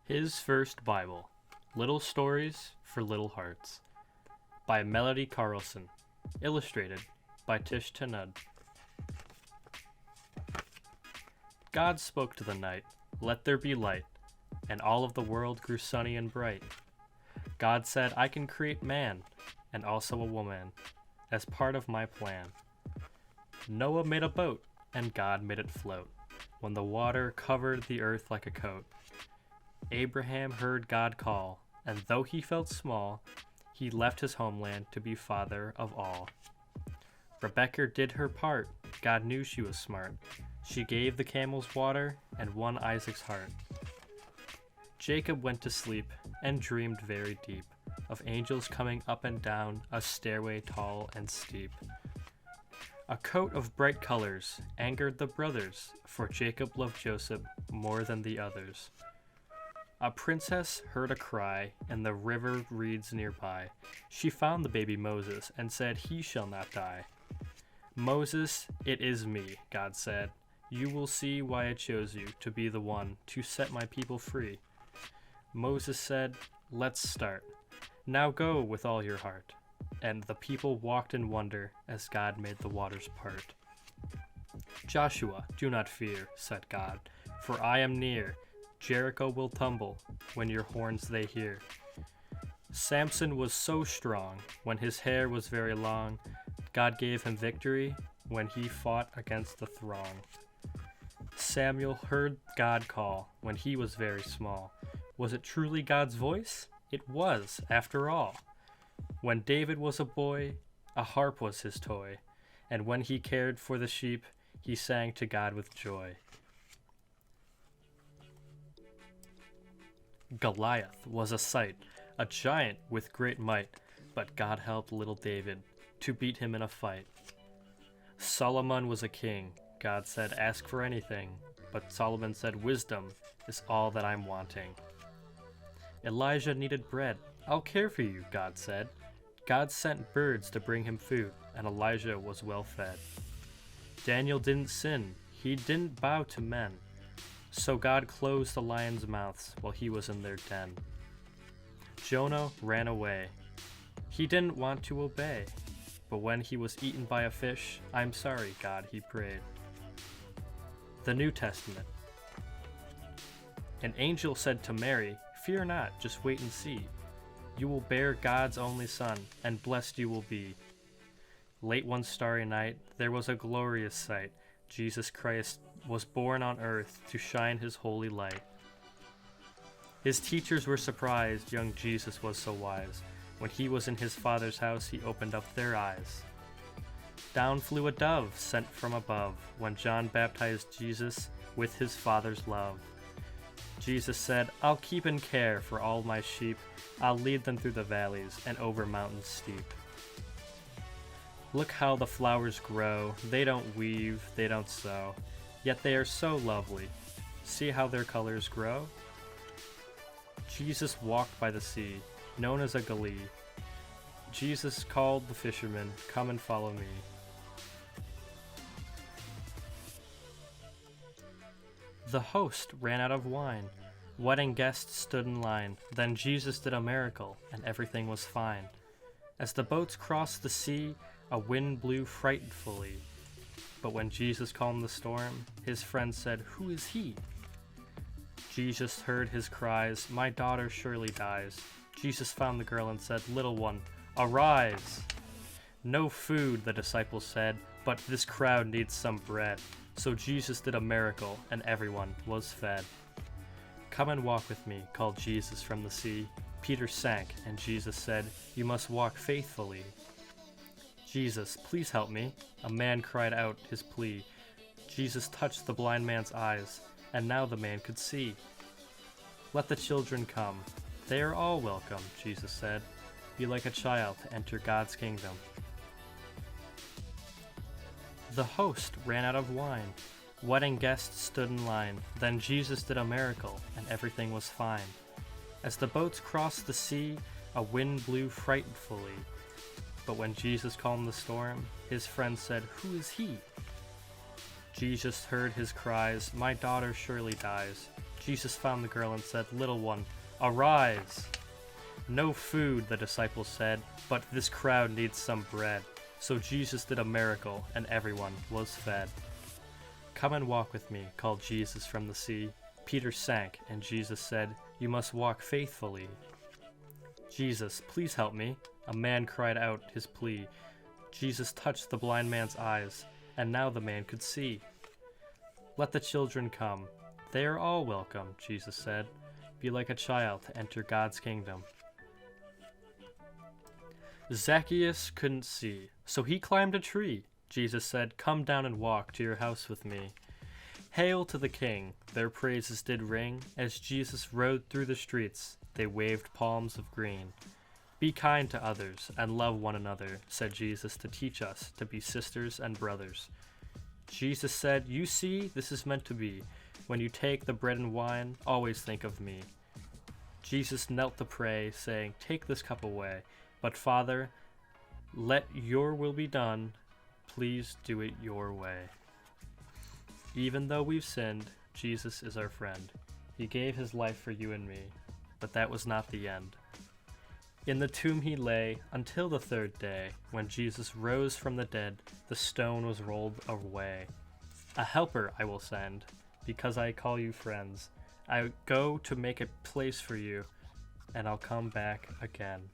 His First Bible, Little Stories for Little Hearts, by Melody Carlson, illustrated by Tish Tanud. God spoke to the night, "Let there be light," and all of the world grew sunny and bright. God said, "I can create man, and also a woman, as part of my plan." Noah made a boat, and God made it float, when the water covered the earth like a coat. Abraham heard God call, and though he felt small, he left his homeland to be father of all. Rebekah did her part. God knew she was smart. She gave the camels water and won Isaac's heart. Jacob went to sleep and dreamed very deep of angels coming up and down a stairway tall and steep. A coat of bright colors angered the brothers, for Jacob loved Joseph more than the others. A princess heard a cry in the river reeds nearby. She found the baby Moses and said, "He shall not die." "Moses, it is me," God said. "You will see why I chose you to be the one to set my people free." Moses said, "Let's start. Now go with all your heart." And the people walked in wonder as God made the waters part. "Joshua, do not fear," said God, "for I am near. Jericho will tumble when your horns they hear." Samson was so strong when his hair was very long. God gave him victory when he fought against the throng. Samuel heard God call when he was very small. Was it truly God's voice? It was, after all. When David was a boy, a harp was his toy, and when he cared for the sheep, he sang to God with joy. Goliath was a sight, a giant with great might, but God helped little David to beat him in a fight. Solomon was a king. God said, "Ask for anything," but Solomon said, "Wisdom is all that I'm wanting." Elijah needed bread. "I'll care for you," God said. God sent birds to bring him food, and Elijah was well fed. Daniel didn't sin. He didn't bow to men. So God closed the lions' mouths while he was in their den. Jonah ran away. He didn't want to obey. But when he was eaten by a fish, "I'm sorry, God," he prayed. The New Testament. An angel said to Mary, "Fear not, just wait and see. You will bear God's only Son, and blessed you will be." Late one starry night, there was a glorious sight. Jesus Christ was born on earth to shine his holy light. His teachers were surprised young Jesus was so wise. When he was in his Father's house, he opened up their eyes. Down flew a dove sent from above when John baptized Jesus with his Father's love. Jesus said, "I'll keep and care for all my sheep. I'll lead them through the valleys and over mountains steep." Look how the flowers grow. They don't weave, they don't sow, yet they are so lovely. See how their colors grow? Jesus walked by the sea, known as a Galilee. Jesus called the fishermen, "Come and follow me." The host ran out of wine. Wedding guests stood in line. Then Jesus did a miracle, and everything was fine. As the boats crossed the sea, a wind blew frightfully. But when Jesus calmed the storm, his friends said, "Who is he?" Jesus heard his cries, "My daughter surely dies." Jesus found the girl and said, "Little one, arise." "No food," the disciples said, "but this crowd needs some bread." So Jesus did a miracle, and everyone was fed. "Come and walk with me," called Jesus from the sea. Peter sank, and Jesus said, "You must walk faithfully." "Jesus, please help me," a man cried out his plea. Jesus touched the blind man's eyes, and now the man could see. "Let the children come. They are all welcome," Jesus said. "Be like a child to enter God's kingdom." The host ran out of wine. Wedding guests stood in line. Then Jesus did a miracle, and everything was fine. As the boats crossed the sea, a wind blew frightfully. But when Jesus calmed the storm, his friends said, "Who is he?" Jesus heard his cries, "My daughter surely dies." Jesus found the girl and said, "Little one, arise." "No food," the disciples said, "but this crowd needs some bread." So Jesus did a miracle, and everyone was fed. "Come and walk with me," called Jesus from the sea. Peter sank, and Jesus said, "You must walk faithfully." "Jesus, please help me," a man cried out his plea. Jesus touched the blind man's eyes, and now the man could see. "Let the children come. They are all welcome," Jesus said. "Be like a child to enter God's kingdom." Zacchaeus couldn't see, so he climbed a tree. Jesus said, "Come down and walk to your house with me." Hail to the King! Their praises did ring. As Jesus rode through the streets, they waved palms of green. "Be kind to others and love one another," said Jesus, to teach us to be sisters and brothers. Jesus said, "You see, this is meant to be. When you take the bread and wine, always think of me." Jesus knelt to pray, saying, "Take this cup away. But Father, let your will be done. Please do it your way." Even though we've sinned, Jesus is our friend. He gave his life for you and me, but that was not the end. In the tomb he lay until the third day. When Jesus rose from the dead, the stone was rolled away. "A helper I will send, because I call you friends. I go to make a place for you, and I'll come back again."